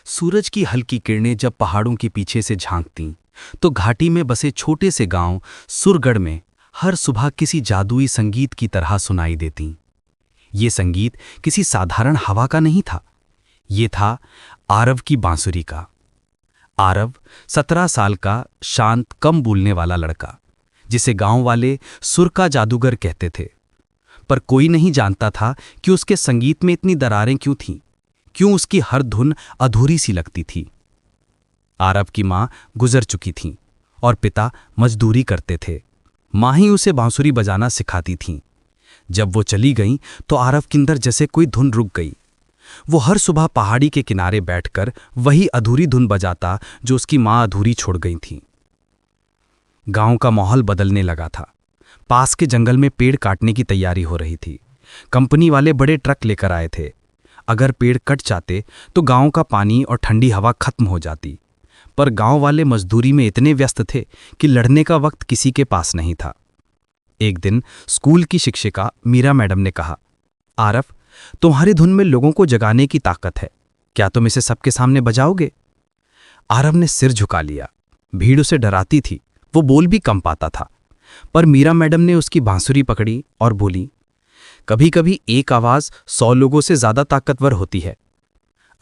सूरज की हल्की किरणें जब पहाड़ों के पीछे से झांकतीं, तो घाटी में बसे छोटे से गांव सुरगढ़ में हर सुबह किसी जादुई संगीत की तरह सुनाई देती। ये संगीत किसी साधारण हवा का नहीं था, ये था आरव की बांसुरी का। आरव 17 साल का शांत, कम बोलने वाला लड़का, जिसे गांव वाले सुर का जादूगर कहते थे। पर कोई नहीं जानता था कि उसके संगीत में इतनी दरारें क्यों थीं, क्यों उसकी हर धुन अधूरी सी लगती थी। आरव की माँ गुजर चुकी थीं और पिता मजदूरी करते थे। माँ ही उसे बांसुरी बजाना सिखाती थीं। जब वो चली गईं तो आरव के अंदर जैसे कोई धुन रुक गई। वो हर सुबह पहाड़ी के किनारे बैठकर वही अधूरी धुन बजाता जो उसकी माँ अधूरी छोड़ गई थी। गांव का माहौल बदलने लगा था। पास के जंगल में पेड़ काटने की तैयारी हो रही थी। कंपनी वाले बड़े ट्रक लेकर आए थे। अगर पेड़ कट जाते तो गांव का पानी और ठंडी हवा खत्म हो जाती। पर गांव वाले मजदूरी में इतने व्यस्त थे कि लड़ने का वक्त किसी के पास नहीं था। एक दिन स्कूल की शिक्षिका मीरा मैडम ने कहा, आरव, तुम्हारी धुन में लोगों को जगाने की ताकत है, क्या तुम इसे सबके सामने बजाओगे? आरव ने सिर झुका लिया। भीड़ उसे डराती थी, वो बोल भी कम पाता था। पर मीरा मैडम ने उसकी बांसुरी पकड़ी और बोली, कभी कभी एक आवाज 100 लोगों से ज्यादा ताकतवर होती है।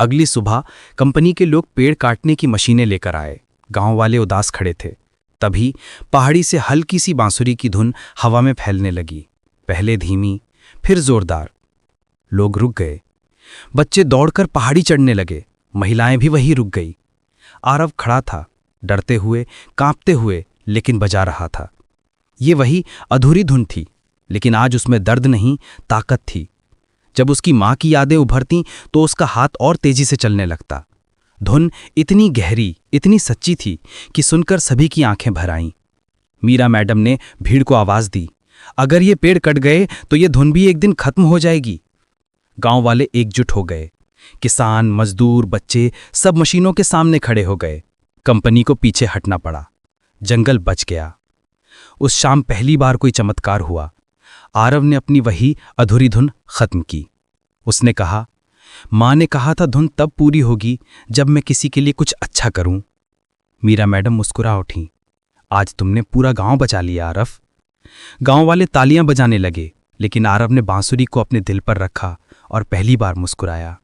अगली सुबह कंपनी के लोग पेड़ काटने की मशीनें लेकर आए। गांव वाले उदास खड़े थे। तभी पहाड़ी से हल्की सी बांसुरी की धुन हवा में फैलने लगी, पहले धीमी, फिर जोरदार। लोग रुक गए। बच्चे दौड़कर पहाड़ी चढ़ने लगे, महिलाएं भी वहीं रुक गई। आरव खड़ा था, डरते हुए, कांपते हुए, लेकिन बजा रहा था। ये वही अधूरी धुन थी, लेकिन आज उसमें दर्द नहीं, ताकत थी। जब उसकी माँ की यादें उभरतीं तो उसका हाथ और तेजी से चलने लगता। धुन इतनी गहरी, इतनी सच्ची थी कि सुनकर सभी की आंखें भर आईं। मीरा मैडम ने भीड़ को आवाज दी, अगर ये पेड़ कट गए तो ये धुन भी एक दिन खत्म हो जाएगी। गांव वाले एकजुट हो गए। किसान, मजदूर, बच्चे सब मशीनों के सामने खड़े हो गए। कंपनी को पीछे हटना पड़ा। जंगल बच गया। उस शाम पहली बार कोई चमत्कार हुआ। आरव ने अपनी वही अधूरी धुन खत्म की। उसने कहा, माँ ने कहा था धुन तब पूरी होगी जब मैं किसी के लिए कुछ अच्छा करूं। मीरा मैडम मुस्कुरा उठी, आज तुमने पूरा गांव बचा लिया आरव। गांव वाले तालियां बजाने लगे, लेकिन आरव ने बांसुरी को अपने दिल पर रखा और पहली बार मुस्कुराया।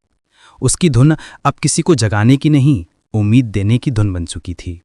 उसकी धुन अब किसी को जगाने की नहीं, उम्मीद देने की धुन बन चुकी थी।